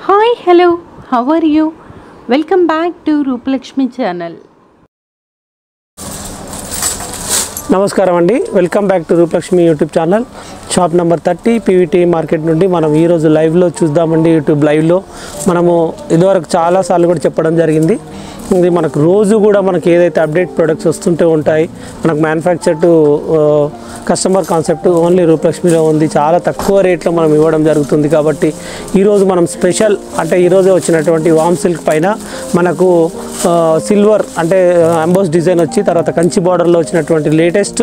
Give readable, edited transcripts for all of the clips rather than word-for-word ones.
Hi, hello, how are you? Welcome back to Rupalakshmi channel. నమస్కారం అండి, welcome back to Rupalakshmi YouTube channel. Shop number 30 PVT market నుండి మనం ఈరోజు లైవ్లో చూద్దామండి. యూట్యూబ్ లైవ్లో మనము ఇదివరకు చాలాసార్లు కూడా చెప్పడం జరిగింది. ఇది మనకు రోజు కూడా మనకి ఏదైతే అప్డేట్ ప్రొడక్ట్స్ వస్తుంటే ఉంటాయి. మనకు manufacture to customer concept only రూపలక్ష్మిలో ఉంది. చాలా తక్కువ రేట్లో మనం ఇవ్వడం జరుగుతుంది. కాబట్టి ఈరోజు మనం స్పెషల్ అంటే ఈరోజే వచ్చినటువంటి వామ్ సిల్క్ పైన మనకు సిల్వర్ అంటే ఎంబోస్ డిజైన్ వచ్చి తర్వాత కంచి బార్డర్లో వచ్చినటువంటి లేటెస్ట్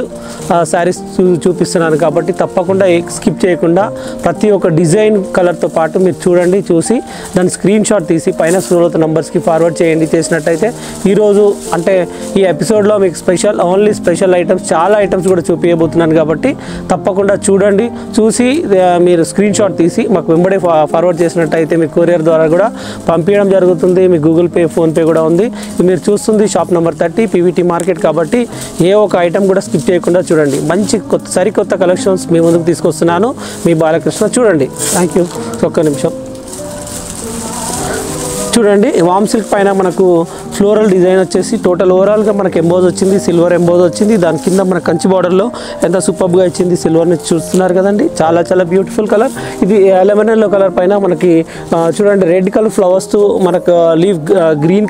శారీస్ చూపిస్తున్నాను. కాబట్టి తప్పకుండా స్కిప్ చేయకుండా ప్రతి ఒక్క డిజైన్ కలర్తో పాటు మీరు చూడండి, చూసి దాని స్క్రీన్ షాట్ తీసి పైన స్క్రోల్ అవుతున్న నంబర్స్కి ఫార్వర్డ్ చేయండి. చేసినట్టయితే ఈరోజు అంటే ఈ ఎపిసోడ్లో మీకు ఓన్లీ స్పెషల్ ఐటమ్స్, చాలా ఐటమ్స్ కూడా చూపించబోతున్నాను. కాబట్టి తప్పకుండా చూడండి, చూసి మీరు స్క్రీన్ షాట్ తీసి మాకు వెంబడే ఫార్వర్డ్ చేసినట్టయితే మీ కొరియర్ ద్వారా కూడా పంపించడం జరుగుతుంది. మీ గూగుల్ పే, ఫోన్పే కూడా ఉంది. మీరు చూస్తుంది షాప్ నెంబర్ 30 పీవీటీ మార్కెట్. కాబట్టి ఏ ఒక ఐటమ్ కూడా స్కిప్ చేయకుండా చూడండి. మంచి సరికొత్త కలెక్షన్స్ మీ ముందుకు తీసుకొస్తున్నాను. మీ బాలకృష్ణ. చూడండి. Thank you. ఒక్క నిమిషం చూడండి. వామ్ సిల్క్ పైన మనకు ఫ్లోరల్ డిజైన్ వచ్చేసి టోటల్ ఓవరాల్గా మనకు ఎంబోజ్ వచ్చింది, సిల్వర్ ఎంబోజ్ వచ్చింది. దాని కింద మన కంచి బార్డర్లో ఎంత సూపర్గా ఇచ్చింది సిల్వర్ని చూస్తున్నారు కదండి. చాలా చాలా బ్యూటిఫుల్ కలర్. ఇది లెమన్ ఎల్లో కలర్ పైన మనకి చూడండి రెడ్ కలర్ ఫ్లవర్స్తో మనకు లీవ్ గ్రీన్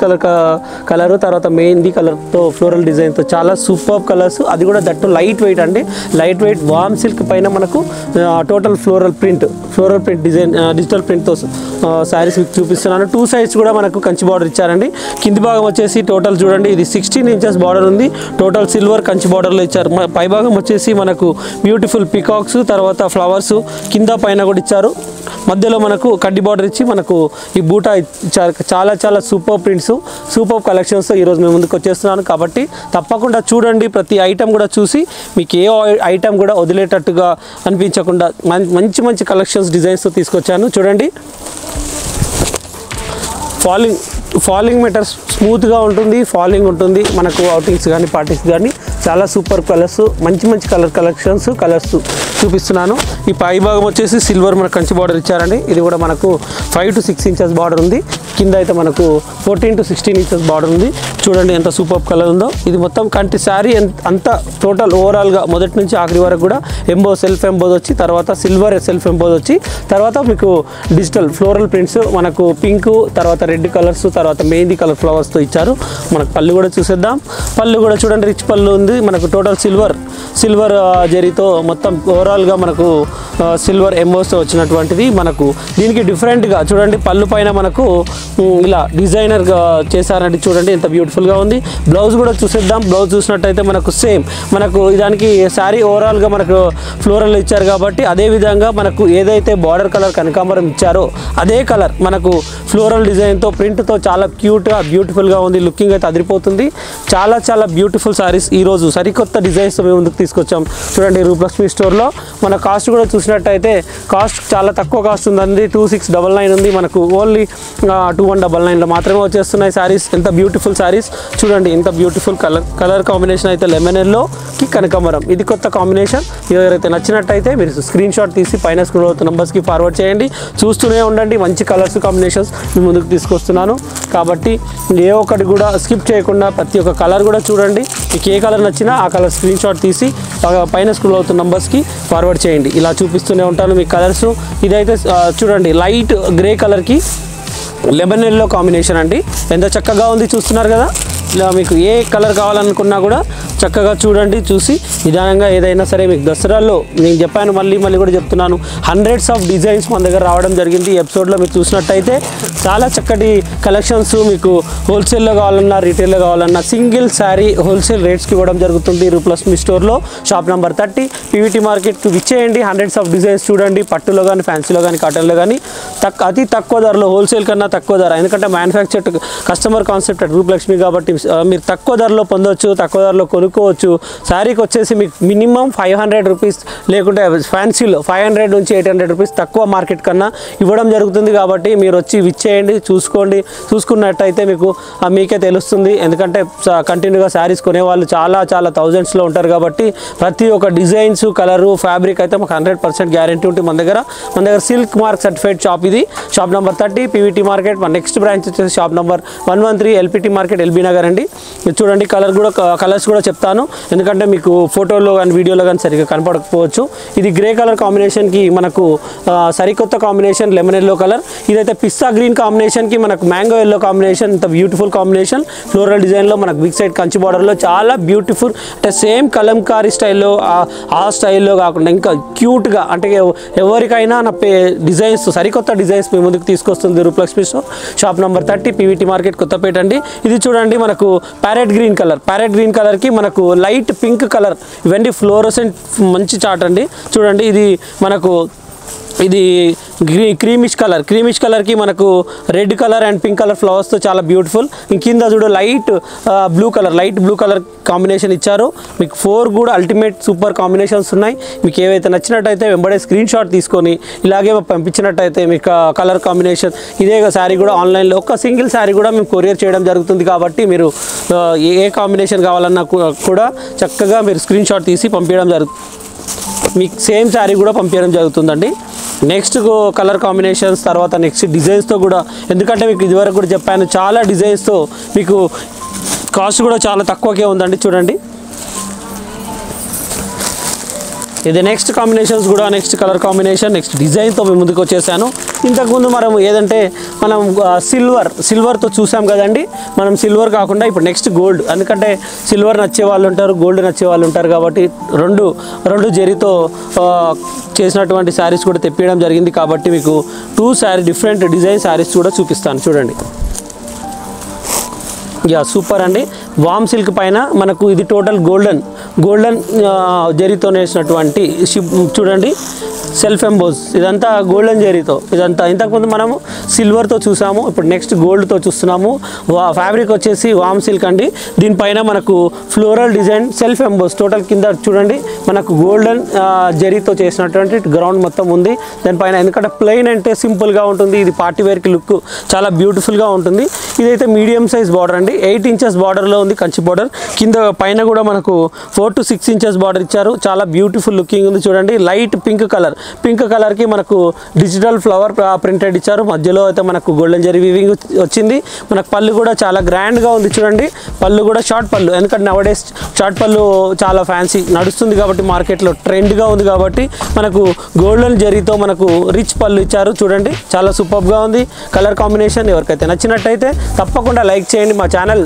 కలర్ తర్వాత మెహందీ కలర్తో ఫ్లోరల్ డిజైన్తో చాలా సూపర్ కలర్స్. అది కూడా దట్టు లైట్ వెయిట్ అండి. లైట్ వెయిట్ వామ్ సిల్క్ పైన మనకు total floral print design digital ప్రింట్తో శారీస్ చూపిస్తున్నాను. 2 సైడ్స్ కూడా మనకు కంచి బార్డర్ ఇచ్చారండి. కింది భాగం వచ్చేసి టోటల్ చూడండి, ఇది 16 ఇంచెస్ బార్డర్ ఉంది. టోటల్ సిల్వర్ కంచి బార్డర్లో ఇచ్చారు. పై భాగం వచ్చేసి మనకు బ్యూటిఫుల్ పికాక్స్ తర్వాత ఫ్లవర్స్ కింద పైన కూడా ఇచ్చారు. మధ్యలో మనకు కడ్డీ బార్డర్ ఇచ్చి మనకు ఈ బూటా ఇచ్చారు. చాలా చాలా సూపర్ ప్రింట్స్, సూపర్ కలెక్షన్స్తో ఈరోజు మేము ముందుకు వచ్చేస్తున్నాను. కాబట్టి తప్పకుండా చూడండి. ప్రతి ఐటమ్ కూడా చూసి మీకు ఏ ఐటమ్ కూడా వదిలేటట్టుగా అనిపించకుండా మంచి మంచి కలెక్షన్స్ డిజైన్స్తో తీసుకొచ్చాను. చూడండి. ఫాలింగ్ మెటర్స్ స్మూత్గా ఉంటుంది, ఫాలింగ్ ఉంటుంది. మనకు అవుటింగ్స్ కానీ పార్టీస్ కానీ చాలా సూపర్ కలర్స్, మంచి మంచి కలెక్షన్స్ చూపిస్తున్నాను. ఈ పై భాగం వచ్చేసి సిల్వర్ మన కంచి బార్డర్ ఇచ్చారండి. ఇది కూడా మనకు 5 to 6 ఇంచెస్ బార్డర్ ఉంది. కింద అయితే మనకు 14 to 16 ఇంచెస్ బార్డర్ ఉంది. చూడండి ఎంత సూపర్ కలర్ ఉందో. ఇది మొత్తం కంటి శారీ అంతా టోటల్ ఓవరాల్గా మొదటి నుంచి ఆఖరి వరకు కూడా సెల్ఫ్ ఎంబోజ్ వచ్చి తర్వాత సిల్వర్ సెల్ఫ్ ఎంబోజ్ వచ్చి తర్వాత మీకు డిజిటల్ ఫ్లోరల్ ప్రింట్స్ మనకు పింక్ తర్వాత రెడ్ కలర్స్ తర్వాత మెహందీ కలర్ ఫ్లవర్స్తో ఇచ్చారు. మనకు పళ్ళు కూడా చూసేద్దాం. పళ్ళు కూడా చూడండి రిచ్ పళ్ళు ఉంది. మనకు టోటల్ సిల్వర్ జరీతో మొత్తం ఓవరాల్గా మనకు సిల్వర్ ఎంబోస్తో వచ్చినటువంటిది. మనకు దీనికి డిఫరెంట్గా చూడండి పళ్ళు పైన మనకు ఇలా డిజైనర్గా చేశారండి. చూడండి ఎంత బ్యూటిఫుల్గా ఉంది. బ్లౌజ్ కూడా చూసేద్దాం. బ్లౌజ్ చూసినట్టయితే మనకు సేమ్ మనకు దానికి శారీ ఓవరాల్గా మనకు ఫ్లోరల్ ఇచ్చారు. కాబట్టి అదేవిధంగా మనకు ఏదైతే బార్డర్ కలర్ కనకాంబరం ఇచ్చారో అదే కలర్ మనకు ఫ్లోరల్ డిజైన్తో ప్రింట్తో చాలా క్యూట్గా బ్యూటిఫుల్గా ఉంది. లుకింగ్ అయితే అదిరిపోతుంది. చాలా చాలా బ్యూటిఫుల్ శారీస్ ఈరోజు సరికొత్త డిజైన్స్ మేము ముందుకు తీసుకొచ్చాం. చూడండి రూపలక్ష్మి స్టోర్లో మన కాస్ట్ కూడా చూసినట్టయితే కాస్ట్ చాలా తక్కువ కాస్ట్ ఉందండి. 2699 ఉంది. మనకు ఓన్లీ 2199లో మాత్రమే వచ్చేస్తున్నాయి శారీస్. ఎంత బ్యూటిఫుల్ శారీస్ చూడండి. ఎంత బ్యూటిఫుల్ కలర్ కాంబినేషన్ అయితే లెమన్ ఎల్లోకి కనకాంబరం. ఇది కొత్త కాంబినేషన్. ఎవరైతే నచ్చినట్టయితే మీరు స్క్రీన్ షాట్ తీసి పైన స్క్రోల్ అవుతున్న నంబర్స్కి ఫార్వర్డ్ చేయండి. చూస్తూనే ఉండండి. మంచి కలర్స్ కాంబినేషన్స్ మీ ముందుకు తీసుకొస్తున్నాను. కాబట్టి ఏ ఒక్కటి కూడా స్కిప్ చేయకుండా ప్రతి ఒక్క కలర్ కూడా చూడండి. మీకు ఏ కలర్ నచ్చినా ఆ కలర్ స్క్రీన్ షాట్ తీసి పైన స్క్రోల్ అవుతున్న నంబర్స్కి ఫార్వర్డ్ చేయండి. ఇలా చూపిస్తూనే ఉంటాను మీ కలర్స్. ఇదైతే చూడండి లైట్ గ్రే కలర్కి లెమన్ ఎల్లో కాంబినేషన్ అండి. ఎంత చక్కగా ఉంది చూస్తున్నారు కదా. ఇలా మీకు ఏ కలర్ కావాలనుకున్నా కూడా చక్కగా చూడండి. చూసి నిదానంగా ఏదైనా సరే మీకు దసరాలో నేను చెప్పాను, మళ్ళీ కూడా చెప్తున్నాను, హండ్రెడ్స్ ఆఫ్ డిజైన్స్ మన దగ్గర రావడం జరిగింది. ఈ ఎపిసోడ్లో మీరు చూసినట్టయితే చాలా చక్కటి కలెక్షన్స్ మీకు హోల్సేల్లో కావాలన్నా రీటైల్లో కావాలన్నా సింగిల్ శారీ హోల్సేల్ రేట్స్కి ఇవ్వడం జరుగుతుంది. రూపలక్ష్మి స్టోర్లో షాప్ నెంబర్ 30 పీవీటీ మార్కెట్కి విచ్చేయండి. హండ్రెడ్స్ ఆఫ్ డిజైన్స్ చూడండి. పట్టులో కానీ ఫ్యాన్సీలో కానీ కాటన్లో కానీ అతి తక్కువ ధరలో, హోల్సేల్ కన్నా తక్కువ ధర. ఎందుకంటే మ్యానుఫ్యాక్చర్డ్ కస్టమర్ కాన్సెప్ట్ రూపలక్ష్మి కాబట్టి మీరు తక్కువ ధరలో పొందవచ్చు, తక్కువ ధరలో కొనుక్కోవచ్చు. శారీకి వచ్చేసి మీకు మినిమం 500 రూపీస్ లేకుంటే ఫ్యాన్సీలో 500 నుంచి 800 రూపీస్ తక్కువ మార్కెట్ కన్నా ఇవ్వడం జరుగుతుంది. కాబట్టి మీరు వచ్చి విచ్చేయండి, చూసుకున్నట్టయితే మీకే తెలుస్తుంది. ఎందుకంటే కంటిన్యూగా శారీస్ కొనేవాళ్ళు చాలా థౌజండ్స్లో ఉంటారు. కాబట్టి ప్రతి ఒక్క డిజైన్స్, కలరు, ఫ్యాబ్రిక్ అయితే మాకు 100% గ్యారంటీ ఉంటుంది మన దగ్గర సిల్క్ మార్క్ సర్టిఫైడ్ షాప్. ఇది షాప్ నెంబర్ 30 పీవీటీ మార్కెట్. మన నెక్స్ట్ బ్రాంచ్ వచ్చేసి shop number 113 LPT market LB Nagar అండి. చూడండి కలర్స్ కూడా చెప్తాను, ఎందుకంటే మీకు ఫోటోలో కానీ వీడియోలో కానీ సరిగ్గా కనపడకపోవచ్చు. ఇది గ్రే కలర్ కాంబినేషన్కి మనకు సరికొత్త కాంబినేషన్ లెమన్ ఎల్లో కలర్. ఇదైతే పిస్తా గ్రీన్ కాంబినేషన్కి మనకు మ్యాంగో ఎల్లో కాంబినేషన్. ఇంత బ్యూటిఫుల్ కాంబినేషన్ ఫ్లోరల్ డిజైన్లో మనకు బిగ్ సైడ్ కంచి బార్డర్లో చాలా బ్యూటిఫుల్, అంటే సేమ్ కలంకారీ స్టైల్లో ఆ స్టైల్లో కాకుండా ఇంకా క్యూట్గా, అంటే ఎవరికైనా డిజైన్స్ సరికొత్త డిజైన్స్ మీ ముందుకు తీసుకొస్తుంది Roopalakshmi store. Shop number 30 PVT market Kothapeta అండి. ఇది చూడండి మనకు ప్యారెట్ గ్రీన్ కలర్కి మనకు లైట్ పింక్ కలర్. ఇవన్నీ ఫ్లోరోసెంట్ మంచి చార్ట్ అండి. చూడండి ఇది క్రీమిష్ కలర్కి మనకు red colour and pink colour ఫ్లవర్స్తో చాలా బ్యూటిఫుల్. కింద చూడు లైట్ బ్లూ కలర్ కాంబినేషన్ ఇచ్చారు. మీకు 4 కూడా అల్టిమేట్ సూపర్ కాంబినేషన్స్ ఉన్నాయి. మీకు ఏవైతే నచ్చినట్టయితే వెంబడే స్క్రీన్ షాట్ తీసుకొని ఇలాగే పంపించినట్టయితే మీకు కలర్ కాంబినేషన్ ఇదే శారీ కూడా ఆన్లైన్లో ఒక సింగిల్ శారీ కూడా మేము కొరియర్ చేయడం జరుగుతుంది. కాబట్టి మీరు ఏ కాంబినేషన్ కావాలన్నా కూడా చక్కగా మీరు స్క్రీన్ షాట్ తీసి పంపించడం జరుగుతుంది. మీకు సేమ్ శారీ కూడా పంపించడం జరుగుతుందండి. నెక్స్ట్ కలర్ కాంబినేషన్స్ తర్వాత నెక్స్ట్ డిజైన్స్తో కూడా, ఎందుకంటే మీకు ఇదివరకు కూడా చెప్పాను చాలా డిజైన్స్తో మీకు కాస్ట్ కూడా చాలా తక్కువకే ఉందండి. చూడండి ఇది నెక్స్ట్ కాంబినేషన్స్ కూడా, నెక్స్ట్ కలర్ కాంబినేషన్, నెక్స్ట్ డిజైన్తో మేము ముందుకు వచ్చేసాను. ఇంతకుముందు మనం సిల్వర్తో చూసాం కదండి. మనం సిల్వర్ కాకుండా ఇప్పుడు నెక్స్ట్ గోల్డ్, ఎందుకంటే సిల్వర్ నచ్చే వాళ్ళు ఉంటారు, గోల్డ్ నచ్చే వాళ్ళు ఉంటారు. కాబట్టి రెండు జరీతో చేసినటువంటి శారీస్ కూడా తెప్పించడం జరిగింది. కాబట్టి మీకు 2 డిఫరెంట్ డిజైన్ శారీస్ కూడా చూపిస్తాను. చూడండి సూపర్ అండి. వామ్ సిల్క్ పైన మనకు ఇది టోటల్ గోల్డెన్ జరీతో వేసినటువంటి చూడండి సెల్ఫ్ ఎంబోస్. ఇదంతా గోల్డెన్ జరీతో, ఇదంతా ఇంతకుముందు మనము సిల్వర్తో చూసాము, ఇప్పుడు నెక్స్ట్ గోల్డ్తో చూస్తున్నాము. ఫ్యాబ్రిక్ వచ్చేసి వామ్ సిల్క్ అండి. దీనిపైన మనకు floral design self emboss total కింద చూడండి మనకు గోల్డెన్ జరీతో చేసినటువంటి గ్రౌండ్ మొత్తం ఉంది దానిపైన. ఎందుకంటే ప్లెయిన్ అంటే సింపుల్గా ఉంటుంది, ఇది పార్టీ వేర్కి లుక్ చాలా బ్యూటిఫుల్గా ఉంటుంది. ఇదైతే మీడియం సైజ్ బార్డర్ అండి, 8 ఇంచెస్ బార్డర్లో ఉంది కంచి బార్డర్. కింద పైన కూడా మనకు 4 to 6 ఇంచెస్ బార్డర్ ఇచ్చారు. చాలా బ్యూటిఫుల్ లుకింగ్ ఉంది. చూడండి లైట్ పింక్ కలర్కి మనకు డిజిటల్ ఫ్లవర్ ప్రింటెడ్ ఇచ్చారు. మధ్యలో అయితే మనకు గోల్డెన్ జరీ వీవింగ్ వచ్చింది. మనకు పళ్ళు కూడా చాలా గ్రాండ్గా ఉంది. చూడండి పళ్ళు కూడా షార్ట్ పళ్ళు, ఎందుకంటే నవడేస్ షార్ట్ పళ్ళు చాలా ఫ్యాన్సీ నడుస్తుంది కాబట్టి మార్కెట్లో ట్రెండ్గా ఉంది. కాబట్టి మనకు గోల్డెన్ జరీతో మనకు రిచ్ పళ్ళు ఇచ్చారు. చూడండి చాలా సూపర్గా ఉంది కలర్ కాంబినేషన్. ఎవరికైతే నచ్చినట్టయితే తప్పకుండా లైక్ చేయండి. మా ఛానల్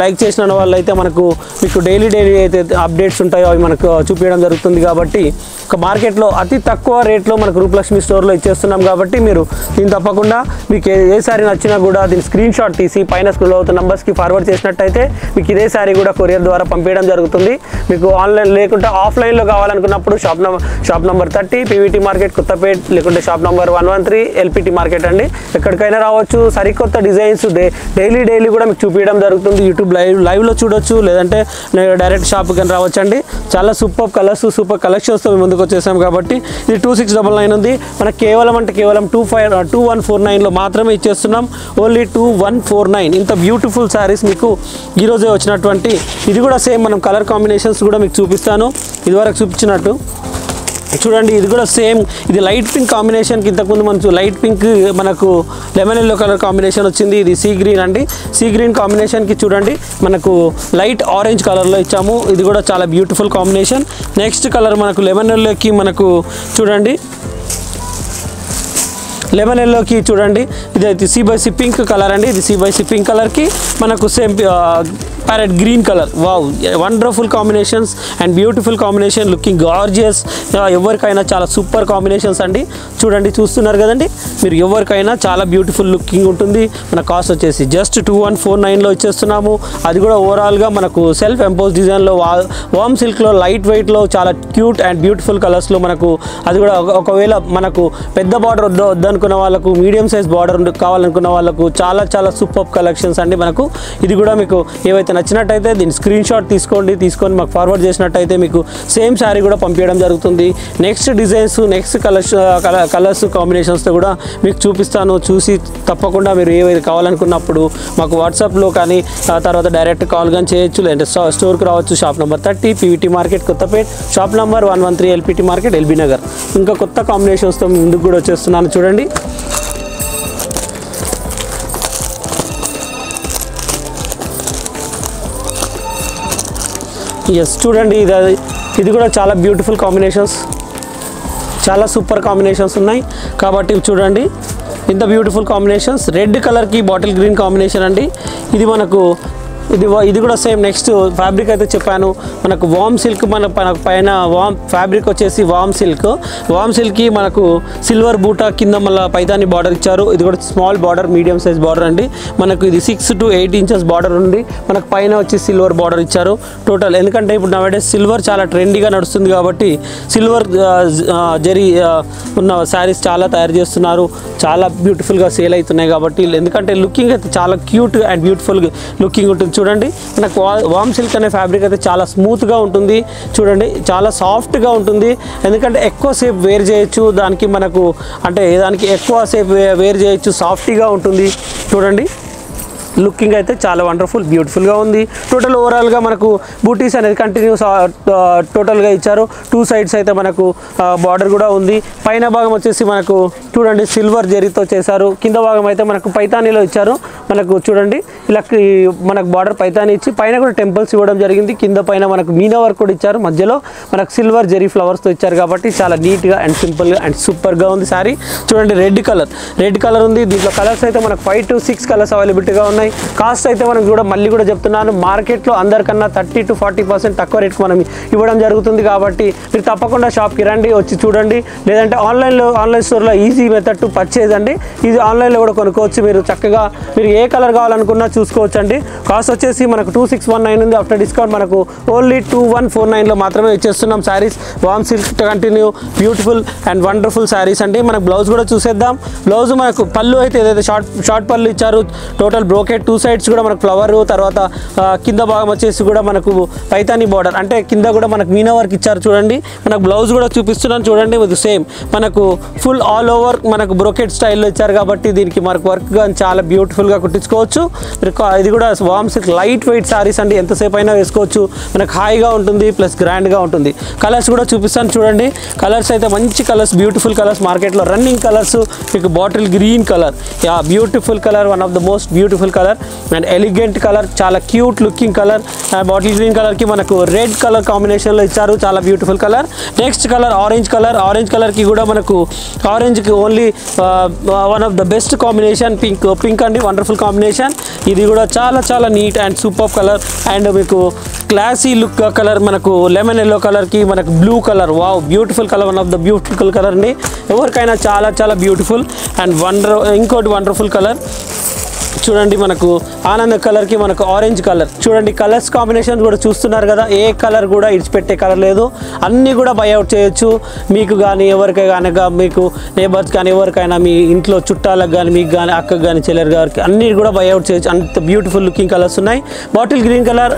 లైక్ చేసిన వాళ్ళు అయితే మీకు డైలీ అయితే అప్డేట్స్ ఉంటాయో అవి మనకు చూపించడం జరుగుతుంది. కాబట్టి ఒక మార్కెట్లో అతి తక్కువ రేట్లో మనకు రూపలక్ష్మి స్టోర్లో ఇచ్చేస్తున్నాం. కాబట్టి మీరు దీన్ని తప్పకుండా మీకు ఏ శారీ నచ్చినా కూడా దీని స్క్రీన్ షాట్ తీసి పైన స్క్రోల్ అవుతున్న నంబర్స్కి ఫార్వర్డ్ చేసినట్టయితే మీకు ఇదే శారీ కూడా కొరియర్ ద్వారా పంపించడం జరుగుతుంది. మీకు ఆన్లైన్ లేకుంటే ఆఫ్లైన్లో కావాలనుకున్నప్పుడు shop number 30 PVT market Kothapeta, లేకుంటే షాప్ నెంబర్ 113 ఎల్పిటి మార్కెట్ అండి. ఎక్కడికైనా రావచ్చు. సరికొత్త డిజైన్స్ డైలీ కూడా మీకు చూపించడం జరుగుతుంది. యూట్యూబ్ లైవ్లో చూడొచ్చు, లేదంటే డైరెక్ట్ షాప్కి కానీ రావచ్చు అండి. చాలా సూపర్ కలర్స్ సూపర్ కలెక్షన్స్తో మేము ముందుకు వచ్చేసాం. కాబట్టి ఇది 2699 ఉంది. మనకు కేవలం 2149లో మాత్రమే ఇచ్చేస్తున్నాం. ఓన్లీ 2149. ఇంత బ్యూటిఫుల్ శారీస్ మీకు ఈరోజే వచ్చినటువంటి. ఇది కూడా సేమ్ మనం కలర్ కాంబినేషన్స్ కూడా మీకు చూపిస్తాను ఇదివరకు చూపించినట్టు. చూడండి ఇది కూడా సేమ్, ఇది లైట్ పింక్ కాంబినేషన్కి ఇంతకుముందు మనకు లైట్ పింక్ మనకు లెమన్ ఎల్లో కలర్ కాంబినేషన్ వచ్చింది. ఇది సీ గ్రీన్ అండి. సీ గ్రీన్ కాంబినేషన్కి చూడండి మనకు లైట్ ఆరెంజ్ కలర్లో ఇచ్చాము. ఇది కూడా చాలా బ్యూటిఫుల్ కాంబినేషన్. నెక్స్ట్ కలర్ మనకు లెమన్ ఎల్లోకి మనకు చూడండి లెమన్ ఎల్లోకి చూడండి ఇది C/C పింక్ కలర్ అండి. ఇది C/C పింక్ కలర్కి మనకు same parrot green colour. Wow wonderful combinations and beautiful combination, looking gorgeous. ఎవరికైనా చాలా సూపర్ కాంబినేషన్స్ అండి. చూడండి చూస్తున్నారు కదండి మీరు, ఎవరికైనా చాలా బ్యూటిఫుల్ లుకింగ్ ఉంటుంది. మన కాస్ట్ వచ్చేసి జస్ట్ 2149లో ఇచ్చేస్తున్నాము. అది కూడా ఓవరాల్గా మనకు సెల్ఫ్ ఎంపోజ్ డిజైన్లో వామ్ సిల్క్లో లైట్ వెయిట్లో చాలా క్యూట్ అండ్ బ్యూటిఫుల్ కలర్స్లో మనకు. అది కూడా ఒకవేళ మనకు పెద్ద బార్డర్ వద్దనుకున్న కావాలనుకున్న వాళ్ళకు, మీడియం సైజ్ బార్డర్ కావాలనుకున్న వాళ్ళకు చాలా చాలా సూపర్ కలెక్షన్స్ అండి మనకు. ఇది కూడా మీకు ఏవైతే నచ్చినట్టయితే దీని స్క్రీన్ షాట్ తీసుకొని మాకు ఫార్వర్డ్ చేసినట్టయితే మీకు సేమ్ శారీ కూడా పంపించడం జరుగుతుంది. నెక్స్ట్ డిజైన్స్, నెక్స్ట్ కలర్స్ కాంబినేషన్స్తో కూడా మీకు చూపిస్తాను. చూసి తప్పకుండా మీరు ఏవైతే కావాలనుకున్నప్పుడు మాకు వాట్సాప్లో కానీ తర్వాత డైరెక్ట్ కాల్ కానీ చేయొచ్చు, లేదంటే స్టోర్కి రావచ్చు. Shop number 30 PVT market Kothapet, shop number 113 LPT market LB Nagar. ఇంకా కొత్త కాంబినేషన్స్తో ముందుకు కూడా వచ్చేస్తున్నాను చూడండి. ఎస్ చూడండి, ఇది కూడా చాలా బ్యూటిఫుల్ కాంబినేషన్స్, చాలా సూపర్ కాంబినేషన్స్ ఉన్నాయి కాబట్టి చూడండి. ఇంత బ్యూటిఫుల్ కాంబినేషన్స్, రెడ్ కలర్కి బాటిల్ గ్రీన్ కాంబినేషన్ అండి. ఇది మనకు ఇది కూడా సేమ్. నెక్స్ట్ ఫ్యాబ్రిక్ అయితే చెప్పాను మనకు వామ్ సిల్క్, మన పైన ఫ్యాబ్రిక్ వచ్చేసి వామ్ సిల్క్కి మనకు సిల్వర్ బూటా కింద మళ్ళీ పైతాని బార్డర్ ఇచ్చారు. ఇది కూడా small border, medium size border అండి. మనకు ఇది 6 to 8 ఇంచెస్ బార్డర్ ఉంది. మనకు పైన వచ్చి సిల్వర్ బార్డర్ ఇచ్చారు టోటల్. ఎందుకంటే ఇప్పుడు నవేడేస్ సిల్వర్ చాలా ట్రెండీగా నడుస్తుంది కాబట్టి సిల్వర్ జరీ ఉన్న శారీస్ చాలా తయారు చేస్తున్నారు. చాలా బ్యూటిఫుల్గా సేల్ అవుతున్నాయి కాబట్టి, ఎందుకంటే లుకింగ్ అయితే చాలా క్యూట్ అండ్ బ్యూటిఫుల్ లుకింగ్ ఉంటుంది. చూడండి మనకు వామ్ సిల్క్ అనే ఫ్యాబ్రిక్ అయితే చాలా స్మూత్గా ఉంటుంది. చూడండి చాలా సాఫ్ట్గా ఉంటుంది. ఎందుకంటే ఎక్కువసేపు వేర్ చేయొచ్చు, దానికి మనకు అంటే దానికి ఎక్కువసేపు వేర్ చేయొచ్చు, సాఫ్ట్గా ఉంటుంది. చూడండి లుకింగ్ అయితే చాలా వండర్ఫుల్ బ్యూటిఫుల్గా ఉంది. టోటల్ ఓవరాల్గా మనకు బూటీస్ అనేది కంటిన్యూస్ టోటల్గా ఇచ్చారు. 2 సైడ్స్ అయితే మనకు బార్డర్ కూడా ఉంది. పైన భాగం వచ్చేసి మనకు చూడండి సిల్వర్ జరీతో చేశారు. కింద భాగం అయితే మనకు పైతానీలో ఇచ్చారు. మనకు చూడండి ఇలా మనకు బార్డర్ పైతానీ ఇచ్చి పైన కూడా టెంపుల్స్ ఇవ్వడం జరిగింది. కింద పైన మనకు మీనా వర్క్ కూడా ఇచ్చారు. మధ్యలో మనకు సిల్వర్ జరీ ఫ్లవర్స్తో ఇచ్చారు కాబట్టి చాలా నీట్గా అండ్ సింపుల్గా అండ్ సూపర్గా ఉంది శారీ. చూడండి రెడ్ కలర్ ఉంది. దీంట్లో కలర్స్ అయితే మనకు 5 to 6 కలర్స్ అవైలబిలిటీగా ఉన్నాయి. కాస్ట్ అయితే మనం మళ్ళీ కూడా చెప్తున్నాను, మార్కెట్లో అందరికన్నా 30 to 40% తక్కువ రేట్కి మనం ఇవ్వడం జరుగుతుంది. కాబట్టి మీరు తప్పకుండా షాప్కి రండి, వచ్చి చూడండి. లేదంటే ఆన్లైన్ స్టోర్లో ఈజీ మెథడ్ టు పర్చేజ్ అండి. ఇది ఆన్లైన్లో కూడా కొనుక్కోవచ్చు. మీరు చక్కగా మీరు ఏ కలర్ కావాలనుకున్నా చూసుకోవచ్చు అండి. కాస్ట్ వచ్చేసి మనకు 2619 ఉంది. ఆఫ్టర్ డిస్కౌంట్ మనకు ఓన్లీ 2149లో మాత్రమే ఇచ్చేస్తున్నాం saris. Warm silk continue beautiful and wonderful saris అండి. మనకు బ్లౌజ్ కూడా చూసేద్దాం. బ్లౌజ్ మనకు పళ్ళు అయితే ఏదైతే షార్ట్ పళ్ళు ఇచ్చారు. టోటల్ బ్రోకెట్ 2 సైడ్స్ కూడా మనకు ఫ్లవర్, తర్వాత కింద భాగం వచ్చేసి కూడా మనకు పైతానీ బార్డర్, అంటే కింద కూడా మనకు మీనా వర్క్ ఇచ్చారు. చూడండి మనకు బ్లౌజ్ కూడా చూపిస్తున్నాను చూడండి. ఇది సేమ్ మనకు ఫుల్ ఆల్ ఓవర్ మనకు బ్రోకెట్ స్టైల్లో ఇచ్చారు కాబట్టి దీనికి మనకు వర్క్ కానీ చాలా బ్యూటిఫుల్గా కుట్టించుకోవచ్చు. ఇది కూడా warm silk light weight saris అండి. ఎంతసేపు అయినా వేసుకోవచ్చు. మనకు హాయిగా ఉంటుంది ప్లస్ గ్రాండ్గా ఉంటుంది. కలర్స్ కూడా చూపిస్తాను చూడండి. కలర్స్ అయితే మంచి కలర్స్, బ్యూటిఫుల్ కలర్స్, మార్కెట్లో రన్నింగ్ కలర్స్. మీకు bottle green colour, beautiful colour, one of the most beautiful colour and elegant colour, చాలా cute looking colour. Bottle green కలర్కి మనకు రెడ్ కలర్ కాంబినేషన్లో ఇచ్చారు, చాలా beautiful colour. Next colour orange కలర్కి కూడా మనకు ఆరెంజ్కి only one of the best combination pink అండి, వండర్ఫుల్ కాంబినేషన్. ఇది కూడా చాలా neat and super colour and మీకు క్లాసీ లుక్ కలర్. మనకు లెమన్ ఎల్లో కలర్కి మనకు blue colour, wow beautiful colour, one of the beautiful colour అండి. ఎవరికైనా చాలా బ్యూటిఫుల్ అండ్ ఇంకోటి వండర్ఫుల్ కలర్. చూడండి మనకు ఆనంద కలర్కి మనకు ఆరెంజ్ కలర్. చూడండి కలర్స్ కాంబినేషన్ కూడా చూస్తున్నారు కదా. ఏ కలర్ కూడా ఇడిచిపెట్టే కలర్ లేదు, అన్నీ కూడా బైఅవుట్ చేయొచ్చు. మీకు కానీ ఎవరికైనా మీకు నేబర్స్ కానీ ఎవరికైనా మీ ఇంట్లో చుట్టాలకు కానీ మీకు కానీ అక్కకు కానీ చెల్లెరు గారికి అన్నీ కూడా బైఅవుట్ చేయొచ్చు. అంత బ్యూటిఫుల్ లుకింగ్ కలర్స్ ఉన్నాయి. Bottle green colour,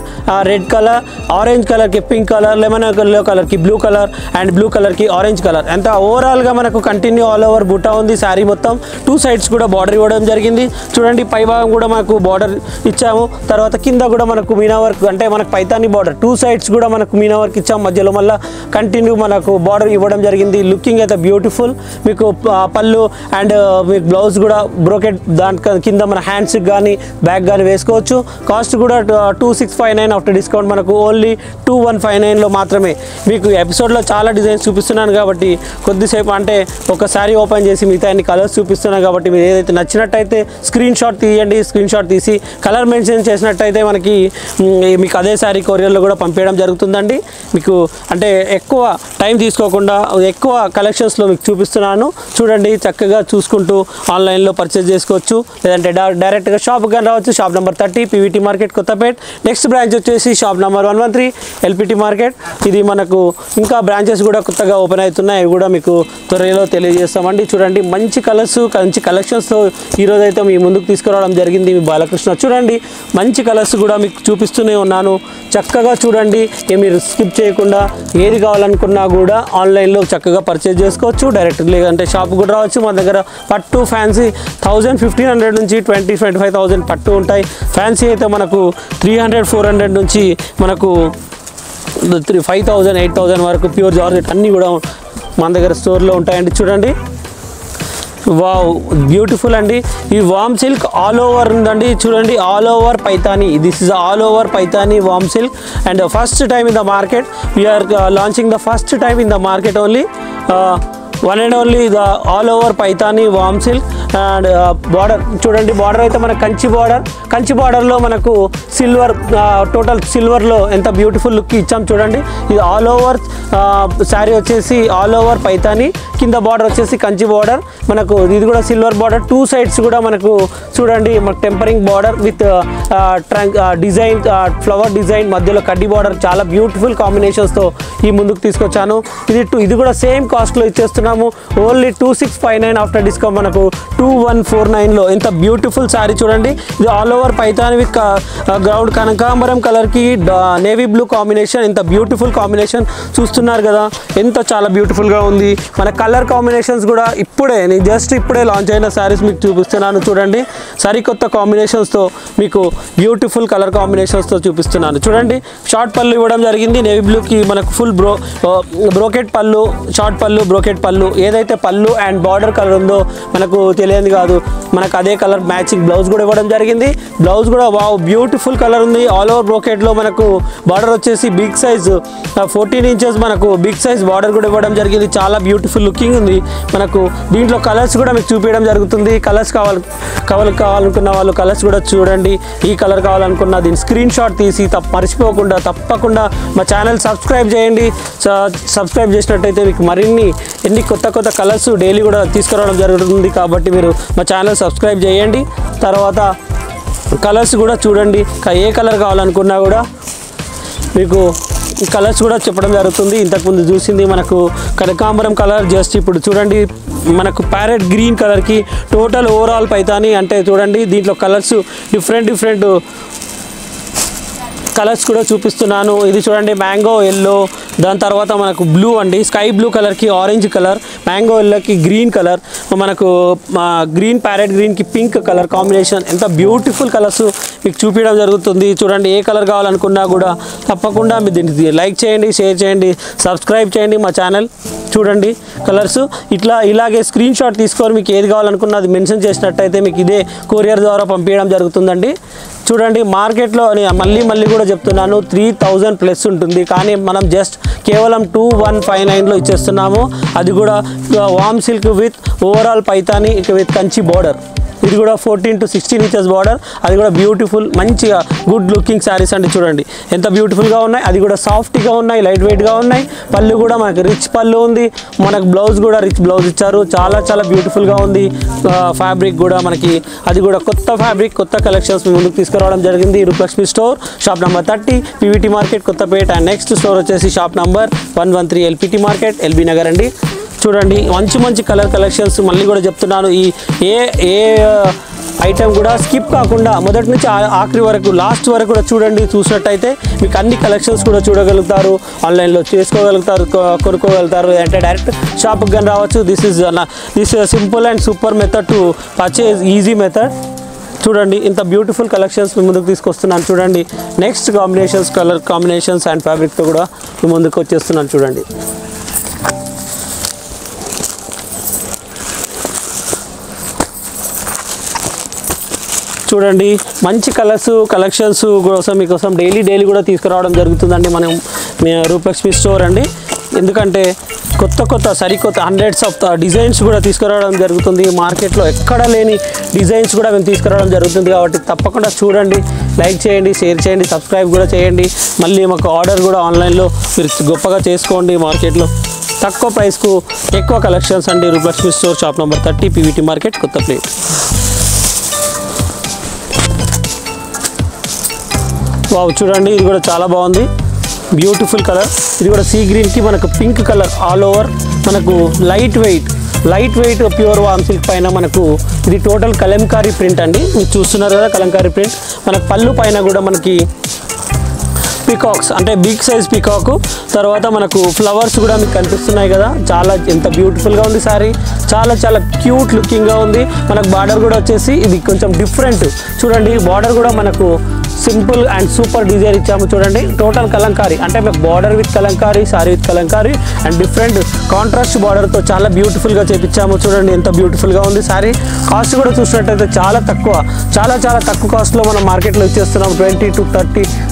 red colour, orange కలర్కి పింక్ కలర్, లెమన్ ఎల్లో కలర్కి బ్లూ కలర్ అండ్ బ్లూ కలర్కి ఆరెంజ్ కలర్. అంత ఓవరాల్గా మనకు కంటిన్యూ ఆల్ ఓవర్ బుట్టా ఉంది శారీ మొత్తం. 2 సైడ్స్ కూడా బార్డర్ ఇవ్వడం జరిగింది. చూడండి పై భాగం కూడా మనకు బార్డర్ ఇచ్చాము. తర్వాత కింద కూడా మనకు మీనా వర్క్, అంటే మనకు పైతాని బార్డర్ 2 సైడ్స్ కూడా మనకు మీనా వర్క్ ఇచ్చాము. మధ్యలో మళ్ళీ కంటిన్యూ మనకు బార్డర్ ఇవ్వడం జరిగింది. లుకింగ్ అయితే బ్యూటిఫుల్. మీకు పళ్ళు అండ్ మీకు బ్లౌజ్ కూడా బ్రోకెట్, దాని కింద మన హ్యాండ్స్కి కానీ బ్యాక్ కానీ వేసుకోవచ్చు. కాస్ట్ కూడా 2659 ఆఫ్టర్ డిస్కౌంట్ మనకు ఓన్లీ 2159లో మాత్రమే. మీకు ఎపిసోడ్లో చాలా డిజైన్స్ చూపిస్తున్నాను కాబట్టి కొద్దిసేపు అంటే ఒక శారీ ఓపెన్ చేసి మిగతా అన్ని కలర్స్ చూపిస్తున్నాను కాబట్టి మీరు ఏదైతే నచ్చినట్టయితే స్క్రీన్ షాట్ తీయండి, స్క్రీన్ షాట్ తీసి కలర్ మెన్షన్ చేసినట్టయితే మనకి మీకు అదే శారీ కొరియర్లో కూడా పంపించడం జరుగుతుందండి. మీకు అంటే ఎక్కువ టైం తీసుకోకుండా ఎక్కువ కలెక్షన్స్లో మీకు చూపిస్తున్నాను. చూడండి, చక్కగా చూసుకుంటూ ఆన్లైన్లో పర్చేస్ చేసుకోవచ్చు, లేదంటే డైరెక్ట్గా షాప్కి కానీ రావచ్చు. Shop number 30 PVT market Kothapet. Next branch వచ్చేసి షాప్ నెంబర్ 113 ఎల్పిటి మార్కెట్. ఇది మనకు ఇంకా బ్రాంచెస్ కూడా కొత్తగా ఓపెన్ అవుతున్నాయి, అవి కూడా మీకు త్వరలో తెలియజేస్తామండి. చూడండి, మంచి కలర్స్, మంచి కలెక్షన్స్తో ఈరోజు అయితే మీ ముందుకు తీసుకురావడం జరిగింది మీ బాలకృష్ణ. చూడండి, మంచి కలర్స్ కూడా మీకు చూపిస్తూనే ఉన్నాను. చక్కగా చూడండి, మీరు స్కిప్ చేయకుండా ఏది కావాలనుకున్నా కూడా ఆన్లైన్లో చక్కగా పర్చేజ్ చేసుకోవచ్చు. డైరెక్ట్ లేదంటే షాప్ కూడా రావచ్చు. మన దగ్గర పట్టు ఫ్యాన్సీ 1500 నుంచి 20-25,000 పట్టు ఉంటాయి. ఫ్యాన్సీ అయితే మనకు 300-400 నుంచి మనకు 5,000 8,000 వరకు ప్యూర్ జార్జెట్ అన్నీ కూడా మన దగ్గర స్టోర్లో ఉంటాయండి. చూడండి, వావ్, బ్యూటిఫుల్ అండి. ఈ వామ్ సిల్క్ ఆల్ ఓవర్ ఉందండి. చూడండి, all over Paithani. This is all over Paithani warm silk and first time in the market. We are launching the first time in the market only. One and only the all over Paithani warm silk and border. చూడండి, border అయితే మనకు కంచి బార్డర్లో మనకు silver, total సిల్వర్లో ఎంత beautiful look ఇచ్చాం. చూడండి, ఇది all over sari వచ్చేసి ఆల్ ఓవర్ పైతానీ, కింద బార్డర్ వచ్చేసి కంచి బార్డర్. మనకు ఇది కూడా సిల్వర్ బార్డర్, 2 సైడ్స్ కూడా మనకు చూడండి మనకు tempering border with design, flower design, మధ్యలో కడ్డీ బార్డర్. చాలా బ్యూటిఫుల్ కాంబినేషన్స్తో ఈ ముందుకు తీసుకొచ్చాను. ఇది కూడా సేమ్ కాస్ట్లో ఇచ్చేస్తున్నాము, ఓన్లీ 2659 ఆఫ్టర్ డిస్కౌంట్ మనకు 2149లో. ఎంత బ్యూటిఫుల్ శారీ చూడండి. ఇది all over Paithani with ground కనకాంబరం కలర్కి నేవీ బ్లూ కాంబినేషన్. ఎంత బ్యూటిఫుల్ కాంబినేషన్ చూస్తున్నారు కదా, ఎంత చాలా బ్యూటిఫుల్గా ఉంది. మన కలర్ కాంబినేషన్స్ కూడా నేను జస్ట్ ఇప్పుడే లాంచ్ అయిన శారీస్ మీకు చూపిస్తున్నాను. చూడండి, సరికొత్త కాంబినేషన్స్తో మీకు బ్యూటిఫుల్ కలర్ కాంబినేషన్స్తో చూపిస్తున్నాను. చూడండి, షార్ట్ పళ్ళు ఇవ్వడం జరిగింది నేవీ బ్లూకి. మనకు ఫుల్ బ్రోకెట్ పళ్ళు, షార్ట్ పళ్ళు, బ్రోకెట్ పళ్ళు. ఏదైతే పళ్ళు అండ్ బార్డర్ కలర్ ఉందో మనకు తెలియదు కాదు, మనకు అదే కలర్ మ్యాచింగ్ బ్లౌజ్ కూడా ఇవ్వడం జరిగింది. బ్లౌజ్ కూడా వావ్, బ్యూటిఫుల్ కలర్ ఉంది. ఆల్ ఓవర్ బ్రోకెట్లో మనకు బార్డర్ వచ్చేసి బిగ్ సైజ్ 14 ఇంచెస్ మనకు బిగ్ సైజ్ బార్డర్ కూడా ఇవ్వడం జరిగింది. చాలా బ్యూటిఫుల్ లుకింగ్ ఉంది. మనకు దీంట్లో కలర్స్ కూడా మీకు చూపించడం జరుగుతుంది. కలర్స్ కావాలనుకున్న వాళ్ళు కలర్స్ కూడా చూడండి. ఈ కలర్ కావాలనుకున్న దీని స్క్రీన్ షాట్ తీసి మర్చిపోకుండా తప్పకుండా మా ఛానల్ సబ్స్క్రైబ్ చేయండి. సబ్స్క్రైబ్ చేసినట్టయితే మీకు ఎన్ని కొత్త కలర్స్ డైలీ కూడా తీసుకురావడం జరుగుతుంది. కాబట్టి మీరు మా ఛానల్ సబ్స్క్రైబ్ చేయండి. తర్వాత కలర్స్ కూడా చూడండి, ఏ కలర్ కావాలనుకున్నా కూడా మీకు కలర్స్ కూడా చెప్పడం జరుగుతుంది. ఇంతకుముందు చూసింది మనకు కనకాంబరం కలర్, జస్ట్ ఇప్పుడు చూడండి మనకు ప్యారెట్ గ్రీన్ కలర్కి టోటల్ ఓవరాల్ పైతాని. అంటే చూడండి, దీంట్లో కలర్స్ డిఫరెంట్ కలర్స్ కూడా చూపిస్తున్నాను. ఇది చూడండి, మ్యాంగో ఎల్లో, దాని తర్వాత మనకు బ్లూ అండి, స్కై బ్లూ కలర్కి ఆరెంజ్ కలర్, మ్యాంగో ఎల్లోకి గ్రీన్ కలర్, మనకు గ్రీన్ ప్యారెట్ గ్రీన్కి పింక్ కలర్ కాంబినేషన్. ఎంత బ్యూటిఫుల్ కలర్స్ మీకు చూపించడం జరుగుతుంది. చూడండి, ఏ కలర్ కావాలనుకున్నా కూడా తప్పకుండా మీరు దీన్ని లైక్ చేయండి, షేర్ చేయండి, సబ్స్క్రైబ్ చేయండి మా ఛానల్. చూడండి కలర్స్ ఇలాగే స్క్రీన్ షాట్ తీసుకొని మీకు ఏది కావాలనుకున్నా అది మెన్షన్ చేసినట్టయితే మీకు ఇదే కొరియర్ ద్వారా పంపించడం జరుగుతుందండి. చూడండి, మార్కెట్లో మళ్ళీ కూడా చెప్తున్నాను 3000 ప్లస్ ఉంటుంది, కానీ మనం జస్ట్ కేవలం 2159లో ఇచ్చేస్తున్నాము. అది కూడా warm silk with overall Paithani with Kanchi border. ఇది కూడా 14 to 16 ఇంచెస్ బార్డర్. అది కూడా బ్యూటిఫుల్, మంచిగా గుడ్ లుకింగ్ శారీస్ అండి. చూడండి ఎంత బ్యూటిఫుల్గా ఉన్నాయి. అది కూడా సాఫ్ట్గా ఉన్నాయి, లైట్ వెయిట్గా ఉన్నాయి. పళ్ళు కూడా మనకు రిచ్ పళ్ళు ఉంది. మనకు బ్లౌజ్ కూడా రిచ్ బ్లౌజ్ ఇచ్చారు. చాలా బ్యూటిఫుల్గా ఉంది. ఫ్యాబ్రిక్ కూడా మనకి అది కూడా కొత్త ఫ్యాబ్రిక్, కొత్త కలెక్షన్స్ ముందుకు తీసుకురావడం జరిగింది. Roopalakshmi store, shop number 30 PVT market Kothapeta. And next store వచ్చేసి shop number 113 LPT market LB Nagar అండి. చూడండి, మంచి కలర్ కలెక్షన్స్ మళ్ళీ కూడా చెప్తున్నాను. ఏ ఐటెం కూడా స్కిప్ కాకుండా మొదటి నుంచి ఆఖరి వరకు, లాస్ట్ వరకు కూడా చూసినట్టయితే మీకు అన్ని కలెక్షన్స్ కూడా చూడగలుగుతారు, ఆన్లైన్లో చేసుకోగలుగుతారు, కొనుక్కోగలుగుతారు. అంటే డైరెక్ట్ షాప్కి కానీ రావచ్చు. This is simple and super method to purchase, easy method. చూడండి, ఇంత బ్యూటిఫుల్ కలెక్షన్స్ మీ ముందుకు తీసుకొస్తున్నాను. చూడండి, next combinations, colour combinations and ఫ్యాబ్రిక్తో కూడా మీ ముందుకు వచ్చేస్తున్నాను. చూడండి, మంచి కలెక్షన్స్ కోసం మీకోసం డైలీ కూడా తీసుకురావడం జరుగుతుందండి మనం రూపలక్ష్మి స్టోర్ అండి. ఎందుకంటే కొత్త సరికొత్త హండ్రెడ్స్ ఆఫ్ డిజైన్స్ కూడా తీసుకురావడం జరుగుతుంది. మార్కెట్లో ఎక్కడ లేని డిజైన్స్ కూడా మేము తీసుకురావడం జరుగుతుంది. కాబట్టి తప్పకుండా చూడండి, లైక్ చేయండి, షేర్ చేయండి, సబ్స్క్రైబ్ కూడా చేయండి. మళ్ళీ మాకు ఆర్డర్ కూడా ఆన్లైన్లో మీరు గొప్పగా చేసుకోండి. మార్కెట్లో తక్కువ ప్రైస్కు ఎక్కువ కలెక్షన్స్ అండి. Rupalakshmi store, shop number 30, PVT market, Kothapet. Wow, చూడండి ఇది కూడా చాలా బాగుంది, బ్యూటిఫుల్ కలర్. ఇది కూడా సీ గ్రీన్కి మనకు పింక్ కలర్ ఆల్ ఓవర్, మనకు లైట్ వెయిట్ ప్యూర్ వామ్ సిల్క్ పైన మనకు ఇది టోటల్ కలంకారీ ప్రింట్ అండి. మీరు చూస్తున్నారు కదా కలంకారీ ప్రింట్. మనకు పళ్ళు పైన కూడా మనకి పీకాక్స్ అంటే బిగ్ సైజ్ పీకాక్, తర్వాత మనకు ఫ్లవర్స్ కూడా మీకు కనిపిస్తున్నాయి కదా. చాలా ఎంత బ్యూటిఫుల్గా ఉంది సారీ, చాలా క్యూట్ లుకింగ్గా ఉంది. మనకు బార్డర్ కూడా వచ్చేసి ఇది కొంచెం డిఫరెంట్ చూడండి. బార్డర్ కూడా మనకు సింపుల్ అండ్ సూపర్ డిజైన్ ఇచ్చాము చూడండి. టోటల్ కలంకారీ అంటే మీకు border with Kalamkari, sari with Kalamkari and different contrast బార్డర్తో చాలా బ్యూటిఫుల్గా చేపించాము చూడండి. ఎంత బ్యూటిఫుల్గా ఉంది సారీ. కాస్ట్ కూడా చూసినట్టయితే చాలా తక్కువ కాస్ట్లో మనం మార్కెట్లో ఇచ్చేస్తున్నాం. 20 to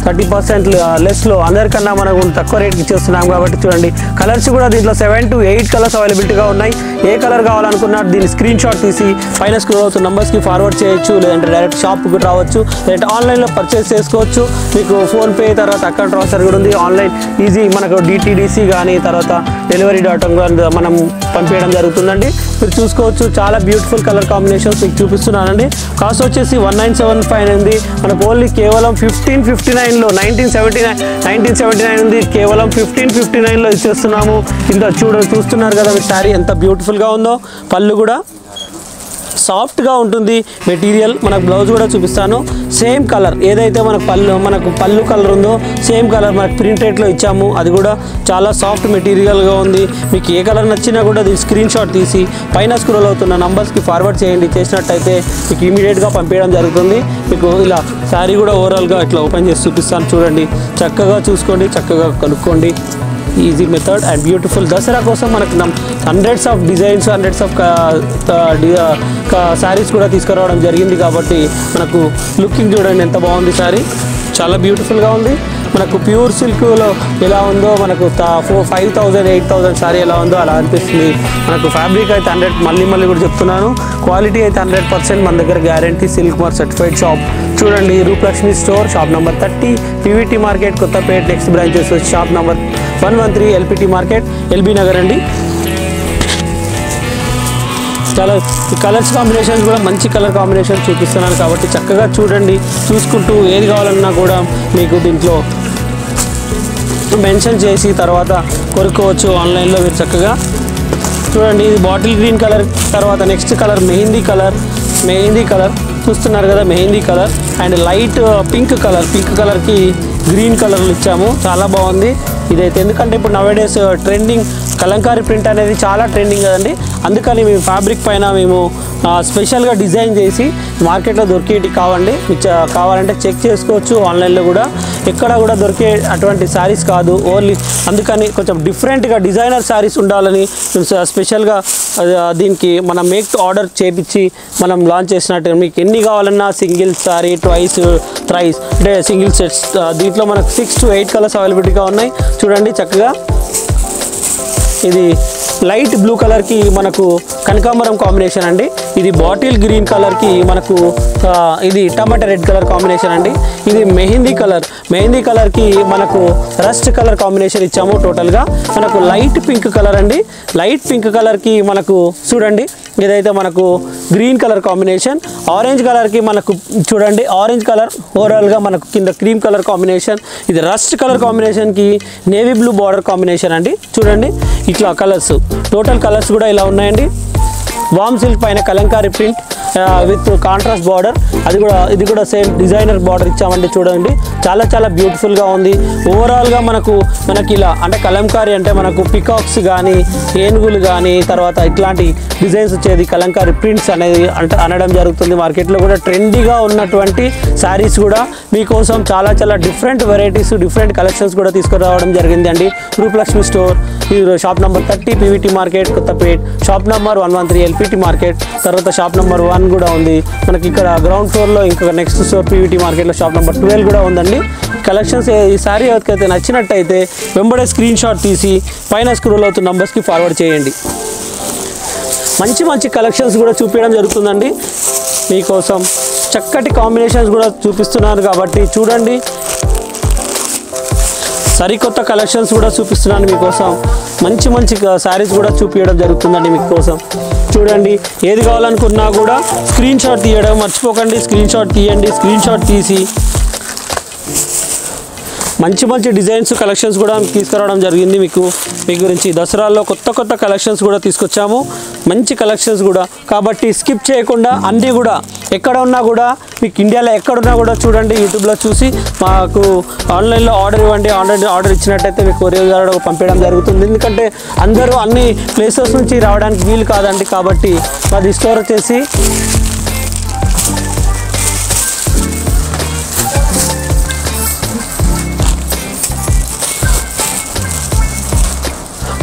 30% లెస్లో అందరికన్నా మనకు తక్కువ రేట్కి ఇచ్చేస్తున్నాం. కాబట్టి చూడండి కలర్స్ కూడా దీంట్లో 7 to 8 కలర్స్ అవైలబిలిటీగా ఉన్నాయి. ఏ కలర్ కావాలనుకున్నా దీన్ని స్క్రీన్ షాట్ తీసి పైన స్క్రోల్ అవుతున్న నంబర్స్కి ఫార్వర్డ్ చేయొచ్చు, లేదంటే డైరెక్ట్ షాప్కి రావచ్చు, లేదంటే ఆన్లైన్లో పర్చేస్ చేసుకోవచ్చు. మీకు ఫోన్పే తర్వాత అకౌంట్ ట్రాన్స్ఫర్ కూడా ఉంది. ఆన్లైన్ ఈజీ మనకు డిటీడీసీ కానీ తర్వాత డెలివరీ.com మనం పంపించడం జరుగుతుందండి. మీరు చూసుకోవచ్చు చాలా బ్యూటిఫుల్ కలర్ కాంబినేషన్స్ మీకు చూపిస్తున్నానండి. కాస్ట్ వచ్చేసి 1975 ఉంది. మనకు ఓన్లీ కేవలం 1559లో 1979 ఉంది. కేవలం 1559లో ఇచ్చేస్తున్నాము. ఇంత చూస్తున్నారు కదా మీ శారీ ఎంత బ్యూటిఫుల్గా ఉందో. పళ్ళు కూడా సాఫ్ట్గా ఉంటుంది మెటీరియల్. మనకు బ్లౌజ్ కూడా చూపిస్తాను. సేమ్ కలర్ ఏదైతే మనకు పళ్ళు కలర్ ఉందో సేమ్ కలర్ మనకు ప్రింట్ రేట్లో ఇచ్చాము. అది కూడా చాలా సాఫ్ట్ మెటీరియల్గా ఉంది. మీకు ఏ కలర్ నచ్చినా కూడా దీని స్క్రీన్ షాట్ తీసి పైన స్క్రోల్ అవుతున్న నంబర్స్కి ఫార్వర్డ్ చేయండి. చేసినట్టయితే మీకు ఇమీడియట్గా పంపించడం జరుగుతుంది. మీకు ఇలా శారీ కూడా ఓవరాల్గా ఇట్లా ఓపెన్ చేసి చూపిస్తాను చూడండి. చక్కగా చూసుకోండి, చక్కగా కనుక్కోండి. Easy method and beautiful. Dasara కోసం మనకు hundreds of designs, hundreds of saris కూడా తీసుకురావడం జరిగింది. కాబట్టి మనకు లుకింగ్ చూడండి ఎంత బాగుంది శారీ, చాలా బ్యూటిఫుల్గా ఉంది. మనకు ప్యూర్ సిల్క్లో ఎలా ఉందో మనకు 5,000 8,000 శారీ ఎలా ఉందో అలా అనిపిస్తుంది. మనకు ఫ్యాబ్రిక్ అయితే 100, మళ్ళీ కూడా చెప్తున్నాను, క్వాలిటీ అయితే 100% మన దగ్గర guarantee. Silk mark certified shop చూడండి. Roopalakshmi store, shop number 30, PVT market, Kothapet. Next branches వచ్చి shop number 113, LPT market, LB Nagar అండి. చాలా కలర్స్ కాంబినేషన్స్ కూడా మంచి కలర్ కాంబినేషన్ చూపిస్తున్నాను. కాబట్టి చక్కగా చూడండి, చూసుకుంటూ ఏది కావాలన్నా కూడా మీకు దీంట్లో మెన్షన్ చేసి తర్వాత కొనుక్కోవచ్చు ఆన్లైన్లో. మీరు చక్కగా చూడండి. ఇది బాటిల్ గ్రీన్ కలర్, తర్వాత నెక్స్ట్ కలర్ మెహందీ కలర్ చూస్తున్నారు కదా, mehndi colour and light pink కలర్కి గ్రీన్ కలర్లు ఇచ్చాము. చాలా బాగుంది ఇదైతే. ఎందుకంటే ఇప్పుడు నవేడేస్ ట్రెండింగ్ కలంకారీ ప్రింట్ అనేది చాలా ట్రెండింగ్ కదండి. అందుకని మేము ఫ్యాబ్రిక్ పైన మేము స్పెషల్గా డిజైన్ చేసి మార్కెట్లో దొరికేటి కావాలంటే చెక్ చేసుకోవచ్చు. ఆన్లైన్లో కూడా ఎక్కడ కూడా దొరికే అటువంటి శారీస్ కాదు ఓన్లీ. అందుకని కొంచెం డిఫరెంట్గా డిజైనర్ శారీస్ ఉండాలని స్పెషల్గా దీనికి మనం మేక్ ఆర్డర్ చేపించి మనం లాంచ్ చేసినట్టు. మీకు ఎన్ని కావాలన్నా సింగిల్ శారీ, ట్వైస్, థ్రైస్ అంటే సింగిల్ సెట్స్. దీంట్లో మనకు 6 to 8 కలర్స్ అవైలబిలిటీగా ఉన్నాయి చూడండి చక్కగా. ఇది లైట్ బ్లూ కలర్కి మనకు కనకాంబరం కాంబినేషన్ అండి. ఇది బాటిల్ గ్రీన్ కలర్కి మనకు ఇది టమాటా రెడ్ కలర్ కాంబినేషన్ అండి. ఇది మెహందీ కలర్కి మనకు రస్ట్ కలర్ కాంబినేషన్ ఇచ్చాము. టోటల్గా మనకు లైట్ పింక్ కలర్ అండి. లైట్ పింక్ కలర్కి మనకు చూడండి ఇదైతే మనకు గ్రీన్ కలర్ కాంబినేషన్. ఆరెంజ్ కలర్కి మనకు చూడండి ఆరెంజ్ కలర్ ఓవరాల్గా మనకు కింద క్రీమ్ కలర్ కాంబినేషన్. ఇది రస్ట్ కలర్ కాంబినేషన్కి నేవీ బ్లూ బార్డర్ కాంబినేషన్ అండి. చూడండి ఇట్లా కలర్స్, టోటల్ కలర్స్ కూడా ఇలా ఉన్నాయండి. వామ్ సిల్క్ పైన Kalamkari print with contrast border. ఇది కూడా సేమ్ డిజైనర్ బార్డర్ ఇచ్చామండి. చూడండి చాలా బ్యూటిఫుల్గా ఉంది. ఓవరాల్గా మనకి ఇలా అంటే కలంకారీ అంటే మనకు పికాక్స్ కానీ ఏనుగులు కానీ తర్వాత ఇట్లాంటి డిజైన్స్ వచ్చేది కలంకారీ ప్రింట్స్ అనేది అనడం జరుగుతుంది. మార్కెట్లో కూడా ట్రెండీగా ఉన్నటువంటి శారీస్ కూడా మీకోసం చాలా డిఫరెంట్ వెరైటీస్, డిఫరెంట్ కలెక్షన్స్ కూడా తీసుకురావడం జరిగింది అండి. Rupalakshmi store, shop number 30, PVT market, Kothapet. Shop number 113, LPT market. తర్వాత షాప్ నెంబర్ 1 కూడా ఉంది మనకి ఇక్కడ గ్రౌండ్ ఫ్లోర్లో. ఇంకా నెక్స్ట్ స్టోర్ పీవీటీ మార్కెట్లో షాప్ నెంబర్ 12 కూడా ఉందండి. చూడండి కలెక్షన్స్. ఈ సారీ ఎవరికైతే నచ్చినట్టయితే వెంబడే స్క్రీన్ షాట్ తీసి పైన స్క్రోల్ అవుతున్న నంబర్స్కి ఫార్వర్డ్ చేయండి. మంచి మంచి కలెక్షన్స్ కూడా చూపించడం జరుగుతుందండి మీకోసం. చక్కటి కాంబినేషన్స్ కూడా చూపిస్తున్నాను కాబట్టి చూడండి. సరికొత్త కలెక్షన్స్ కూడా చూపిస్తున్నాను మీకోసం. మంచి మంచి శారీస్ కూడా చూపించడం జరుగుతుందండి మీకోసం. చూడండి ఏది కావాలనుకున్నా కూడా స్క్రీన్ షాట్ తీయడం మర్చిపోకండి. స్క్రీన్ షాట్ తీయండి. స్క్రీన్ షాట్ తీసి మంచి మంచి డిజైన్స్ కలెక్షన్స్ కూడా తీసుకురావడం జరిగింది మీ గురించి. దసరాల్లో కొత్త కొత్త కలెక్షన్స్ కూడా తీసుకొచ్చాము, మంచి కలెక్షన్స్ కూడా. కాబట్టి స్కిప్ చేయకుండా అన్నీ కూడా ఎక్కడ ఉన్నా కూడా మీకు ఇండియాలో ఎక్కడున్నా కూడా చూడండి. యూట్యూబ్లో చూసి మాకు ఆన్లైన్లో ఆర్డర్ ఇవ్వండి. ఆర్డర్ ఇచ్చినట్టయితే మీకు కొరియర్ ద్వారా పంపించడం జరుగుతుంది. ఎందుకంటే అందరూ అన్ని ప్లేసెస్ నుంచి రావడానికి వీలు కాదండి. కాబట్టి మాది స్టోర్ వచ్చేసి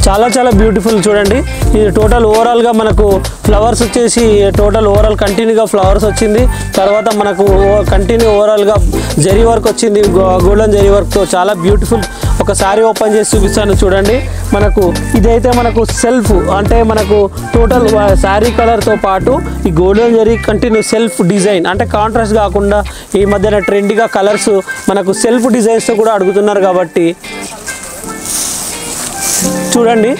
చాలా చాలా బ్యూటిఫుల్. చూడండి ఇది టోటల్ ఓవరాల్గా మనకు ఫ్లవర్స్ వచ్చేసి టోటల్ ఓవరాల్ కంటిన్యూగా ఫ్లవర్స్ వచ్చింది. తర్వాత మనకు కంటిన్యూ ఓవరాల్గా జరీ వర్క్ వచ్చింది, గోల్డెన్ జరీ వర్క్తో చాలా బ్యూటిఫుల్. ఒక సారీ ఓపెన్ చేసి చూపిస్తాను చూడండి. మనకు ఇదైతే మనకు సెల్ఫ్ అంటే మనకు టోటల్ శారీ కలర్తో పాటు ఈ golden zari continue self design అంటే కాంట్రాస్ట్ కాకుండా ఈ మధ్యన ట్రెండీగా కలర్స్ మనకు సెల్ఫ్ డిజైన్స్తో కూడా అడుగుతున్నారు కాబట్టి చూడండి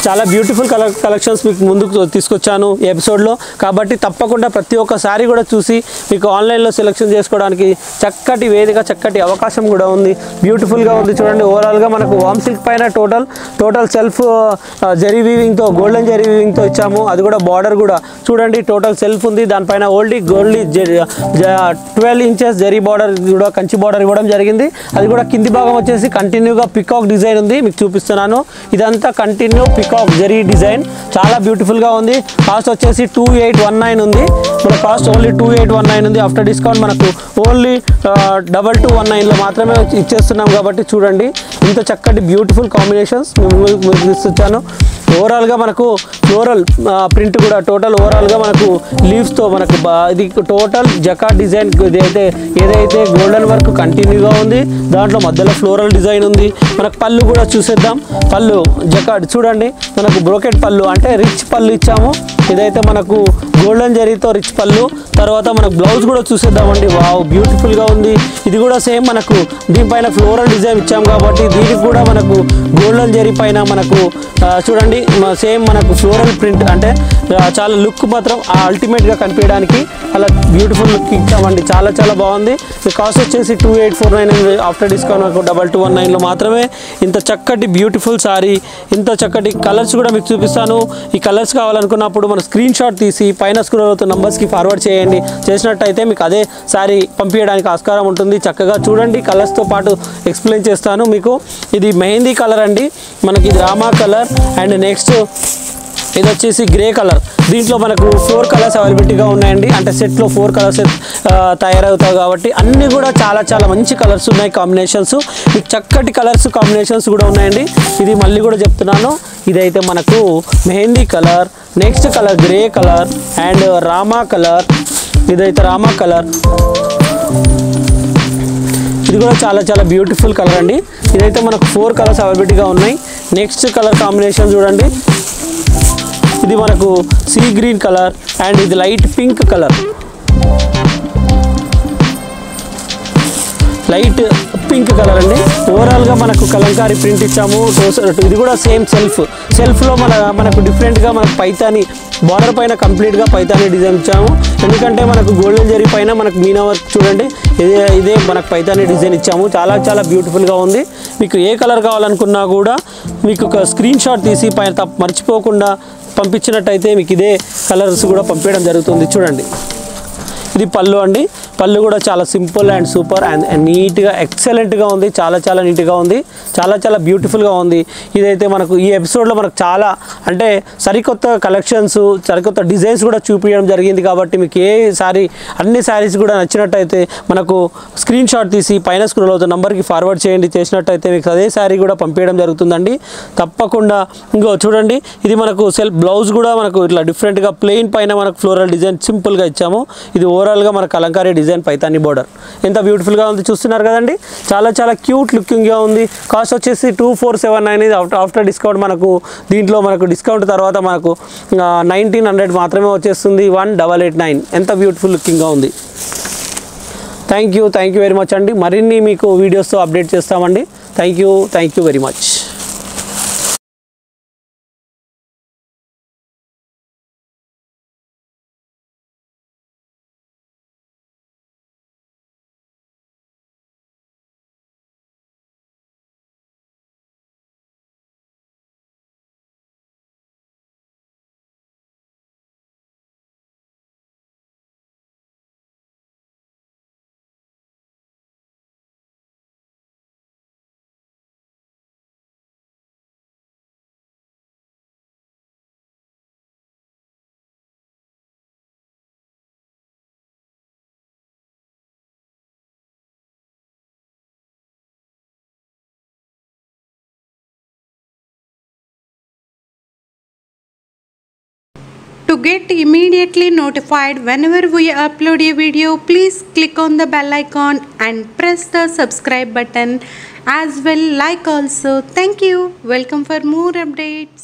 చాలా బ్యూటిఫుల్ కలెక్షన్స్ మీకు ముందుకు తీసుకొచ్చాను ఈ ఎపిసోడ్లో. కాబట్టి తప్పకుండా ప్రతి ఒక్క సారీ కూడా చూసి మీకు ఆన్లైన్లో సెలెక్షన్ చేసుకోవడానికి చక్కటి వేదిక, చక్కటి అవకాశం కూడా ఉంది. బ్యూటిఫుల్గా ఉంది చూడండి. ఓవరాల్గా మనకు వామ్ సిల్క్ పైన టోటల్ సెల్ఫ్ జరీ వీవింగ్తో గోల్డెన్ జరీ వీవింగ్తో ఇచ్చాము. అది కూడా బార్డర్ కూడా చూడండి టోటల్ సెల్ఫ్ ఉంది. దానిపైన గోల్డ్ 12 ఇంచెస్ జరీ బార్డర్ కూడా కంచి బార్డర్ ఇవ్వడం జరిగింది. అది కూడా కింది భాగం వచ్చేసి కంటిన్యూగా పికాక్ డిజైన్ ఉంది. మీకు చూపిస్తున్నాను. ఇదంతా కంటిన్యూ పికాక్ జరీ డిజైన్ చాలా బ్యూటిఫుల్గా ఉంది. కాస్ట్ వచ్చేసి 2819 ఉంది. మన కాస్ట్ ఓన్లీ 2819 ఉంది. ఆఫ్టర్ డిస్కౌంట్ మనకు ఓన్లీ 2219లో మాత్రమే ఇచ్చేస్తున్నాం. కాబట్టి చూడండి ఇంత చక్కటి బ్యూటిఫుల్ కాంబినేషన్స్ మేము తీసుకొచ్చాను. ఓవరాల్గా మనకు ఫ్లోరల్ ప్రింట్ కూడా టోటల్ ఓవరాల్గా మనకు లీవ్స్తో మనకు ఇది టోటల్ జకార్డ్ డిజైన్ ఏదైతే గోల్డెన్ వర్క్ కంటిన్యూగా ఉంది. దాంట్లో మధ్యలో ఫ్లోరల్ డిజైన్ ఉంది. మనకు పళ్ళు కూడా చూసేద్దాం. పళ్ళు జకార్డ్ చూడండి మనకు బ్రోకెట్ పళ్ళు అంటే రిచ్ పళ్ళు ఇచ్చాము. ఇదైతే మనకు గోల్డెన్ జరీతో రిచ్ పళ్ళు. తర్వాత మనకు బ్లౌజ్ కూడా చూసేద్దామండి. వావ్ బ్యూటిఫుల్గా ఉంది. ఇది కూడా సేమ్ మనకు దీనిపైన ఫ్లోరల్ డిజైన్ ఇచ్చాము కాబట్టి దీనికి కూడా మనకు గోల్డెన్ జరీ పైన మనకు చూడండి సేమ్ మనకు ఫ్లోరల్ ప్రింట్ అంటే చాలా లుక్ మాత్రం అల్టిమేట్గా కనిపించడానికి అలా బ్యూటిఫుల్ లుక్ ఇచ్చామండి. చాలా చాలా బాగుంది. కాస్ట్ వచ్చేసి 2849 ఆఫ్టర్ డిస్కౌంట్ మనకు 2219లో మాత్రమే ఇంత చక్కటి బ్యూటిఫుల్ సారీ, ఇంత చక్కటి కలర్స్ కూడా మీకు చూపిస్తాను. ఈ కలర్స్ కావాలనుకున్నప్పుడు మన స్క్రీన్ షాట్ తీసి పైన స్క్రోల్ అవుతున్న నంబర్స్కి ఫార్వర్డ్ చేయండి. చేసినట్టయితే మీకు అదే సారీ పంపించడానికి ఆస్కారం ఉంటుంది. చక్కగా చూడండి కలర్స్తో పాటు ఎక్స్ప్లెయిన్ చేస్తాను మీకు. ఇది మెహందీ కలర్ అండి. మనకి ఇది రామా కలర్ అండ్ నెక్స్ట్ ఇది వచ్చేసి గ్రే కలర్. దీంట్లో మనకు 4 కలర్స్ అవైలబిలిటీగా ఉన్నాయండి. అంటే సెట్లో 4 కలర్స్ తయారవుతాయి కాబట్టి అన్నీ కూడా చాలా చాలా మంచి కలర్స్ ఉన్నాయి. కాంబినేషన్స్ మీకు చక్కటి కలర్స్ కాంబినేషన్స్ కూడా ఉన్నాయండి. ఇది మళ్ళీ కూడా చెప్తున్నాను. ఇదైతే మనకు mehndi colour, next colour grey colour and Rama colour. ఇదైతే రామా కలర్. ఇది కూడా చాలా చాలా బ్యూటిఫుల్ కలర్ అండి. ఇదైతే మనకు 4 కలర్స్ అవైలబిలిటీగా ఉన్నాయి. నెక్స్ట్ కలర్ కాంబినేషన్ చూడండి. ఇది మనకు సీ గ్రీన్ కలర్ అండ్ ఇది light pink colour. Light pink colour అండి. ఓవరాల్గా మనకు కలంకారీ ప్రింట్ ఇచ్చాము. ఇది కూడా సేమ్ సెల్ఫ్లో మనకు డిఫరెంట్గా మనకు పైతాని బార్డర్ పైన కంప్లీట్గా పైతాని డిజైన్ ఇచ్చాము. ఎందుకంటే మనకు గోల్డెన్ జరీ పైన మనకు మీనా వర్క్ చూడండి ఇదే మనకు పైతాని డిజైన్ ఇచ్చాము. చాలా చాలా బ్యూటిఫుల్గా ఉంది. మీకు ఏ కలర్ కావాలనుకున్నా కూడా మీకు ఒక స్క్రీన్ షాట్ తీసి పైన మర్చిపోకుండా పంపించినట్టయితే మీకు ఇదే కలర్స్ కూడా పంపించడం జరుగుతుంది. చూడండి ఇది పళ్ళు అండి. పళ్ళు కూడా చాలా సింపుల్ అండ్ సూపర్ అండ్ నీట్గా ఎక్సలెంట్గా ఉంది. చాలా చాలా నీట్గా ఉంది. చాలా చాలా బ్యూటిఫుల్గా ఉంది. ఇదైతే మనకు ఈ ఎపిసోడ్లో మనకు చాలా అంటే సరికొత్త కలెక్షన్స్, సరికొత్త డిజైన్స్ కూడా చూపించడం జరిగింది. కాబట్టి మీకు ఏ సారీ అన్ని శారీస్ కూడా నచ్చినట్టయితే మనకు స్క్రీన్ షాట్ తీసి పైన స్క్రోల్ అవుతున్న నంబర్కి ఫార్వర్డ్ చేయండి. చేసినట్టయితే మీకు అదే శారీ కూడా పంపించడం జరుగుతుందండి. తప్పకుండా ఇంకో చూడండి ఇది మనకు సెల్ఫ్ బ్లౌజ్ కూడా మనకు ఇట్లా డిఫరెంట్గా ప్లెయిన్ పైన మనకు ఫ్లోరల్ డిజైన్ సింపుల్గా ఇచ్చాము. ఇది ఓవరాల్గా మనకు Kalamkari design design Paithani border ఎంత బ్యూటిఫుల్గా ఉంది చూస్తున్నారు కదండి. చాలా చాలా క్యూట్ లుకింగ్గా ఉంది. కాస్ట్ వచ్చేసి 2479 ఇది ఆఫ్టర్ డిస్కౌంట్ మనకు దీంట్లో మనకు డిస్కౌంట్ తర్వాత మనకు 1900 మాత్రమే వచ్చేస్తుంది. 1889 ఎంత బ్యూటిఫుల్ లుకింగ్గా ఉంది. థ్యాంక్ యూ వెరీ మచ్ అండి. మరిన్ని మీకు వీడియోస్తో అప్డేట్ చేస్తామండి. Thank you very much. To get immediately notified whenever we upload a video, please click on the bell icon and press the subscribe button as well, like also. Thank you. Welcome for more updates.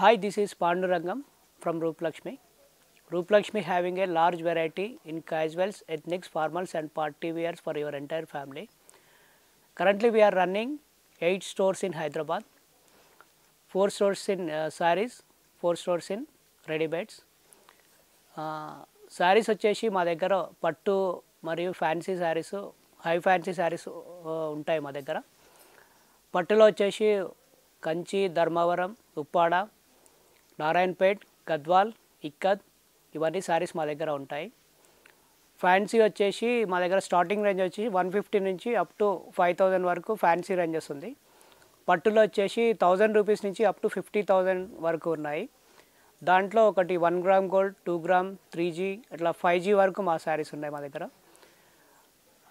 Hi, this is Pandurangam from Rupalakshmi. Rupalakshmi having a large variety in casuals, ethnics, formals and party wears for your entire family. Currently we are running 8 stores in Hyderabad, 4 stores in sarees, 4 stores in ready-mades. Sarees వచ్చేసి మా దగ్గర పట్టు మరియు fancy saris, high fancy saris ఉంటాయి మా దగ్గర. పట్టులో వచ్చేసి కంచి, ధర్మవరం, ఉప్పాడ, నారాయణపేట్, గద్వాల్, ఇక్కత్ ఇవన్నీ శారీస్ మా దగ్గర ఉంటాయి. ఫ్యాన్సీ వచ్చేసి మా దగ్గర స్టార్టింగ్ రేంజ్ వచ్చి 150 నుంచి అప్ టు 5000 వరకు ఫ్యాన్సీ రేంజెస్ ఉంది. పట్టులో వచ్చేసి 1000 రూపీస్ నుంచి అప్ టు 50,000 వరకు ఉన్నాయి. దాంట్లో ఒకటి 1 గ్రామ్ గోల్డ్, 2 గ్రామ్, 3G అట్లా 5G వరకు మా శారీస్ ఉన్నాయి మా దగ్గర.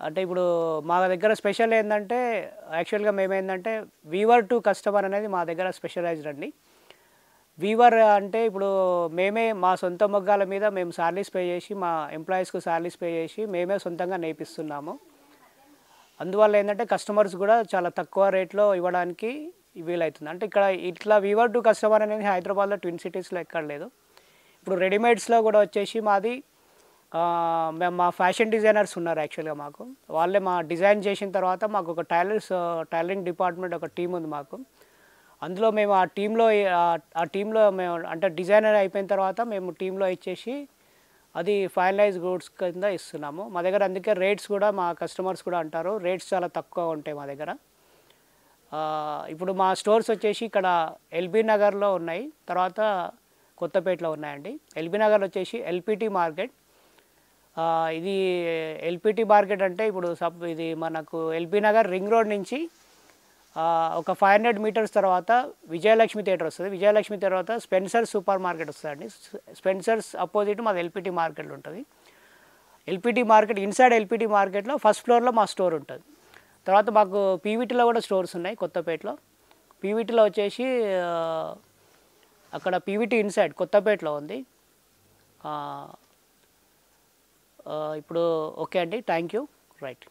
అంటే ఇప్పుడు మా దగ్గర స్పెషల్ ఏంటంటే యాక్చువల్గా మేమేంటంటే వీవర్ టు కస్టమర్ అనేది మా దగ్గర స్పెషలైజ్డ్ అండి. వీవర్ అంటే ఇప్పుడు మేమే మా సొంత మొగ్గాల మీద మేము శాలరీస్ పే చేసి, మా ఎంప్లాయీస్కు శాలరీస్ పే చేసి మేమే సొంతంగా నేర్పిస్తున్నాము. అందువల్ల ఏంటంటే కస్టమర్స్ కూడా చాలా తక్కువ రేట్లో ఇవ్వడానికి వీలవుతుంది. అంటే ఇక్కడ ఇట్లా వీవర్ టు కస్టమర్ అనేది హైదరాబాద్లో ట్విన్ సిటీస్లో ఎక్కడ లేదు. ఇప్పుడు రెడీమేడ్స్లో కూడా వచ్చేసి మాది మేము మా ఫ్యాషన్ డిజైనర్స్ ఉన్నారు యాక్చువల్గా మాకు. వాళ్ళే మా డిజైన్ చేసిన తర్వాత మాకు ఒక టైలరింగ్ డిపార్ట్మెంట్ ఒక టీం ఉంది మాకు. అందులో మేము ఆ టీంలో మేము అంటే డిజైనర్ అయిపోయిన తర్వాత మేము టీంలో ఇచ్చేసి అది ఫైనలైజ్ గూడ్స్ కింద ఇస్తున్నాము మా దగ్గర. అందుకే రేట్స్ కూడా మా కస్టమర్స్ కూడా అంటారు రేట్స్ చాలా తక్కువ ఉంటాయి మా దగ్గర. ఇప్పుడు మా స్టోర్స్ వచ్చేసి ఇక్కడ ఎల్బీ నగర్లో ఉన్నాయి, తర్వాత కొత్తపేటలో ఉన్నాయండి. ఎల్బీ నగర్ వచ్చేసి ఎల్పిటి మార్కెట్. ఇది ఎల్పిటి మార్కెట్ అంటే ఇప్పుడు ఇది మనకు ఎల్బీ నగర్ రింగ్ రోడ్ నుంచి ఒక 500 మీటర్స్ తర్వాత విజయలక్ష్మి థియేటర్ వస్తుంది. విజయలక్ష్మి తర్వాత స్పెన్సర్స్ సూపర్ మార్కెట్ వస్తుందండి. స్పెన్సర్స్ అపోజిట్ మాది ఎల్పిటి మార్కెట్లో ఉంటుంది. ఎల్పిటి మార్కెట్ ఇన్సైడ్ ఎల్పిటి మార్కెట్లో ఫస్ట్ ఫ్లోర్లో మా స్టోర్ ఉంటుంది. తర్వాత మాకు పీవీటీలో కూడా స్టోర్స్ ఉన్నాయి కొత్తపేటలో. పీవీటీలో వచ్చేసి అక్కడ పీవీటీ ఇన్సైడ్ కొత్తపేటలో ఉంది. ఇప్పుడు ఓకే అండి, థ్యాంక్ యూ. రైట్.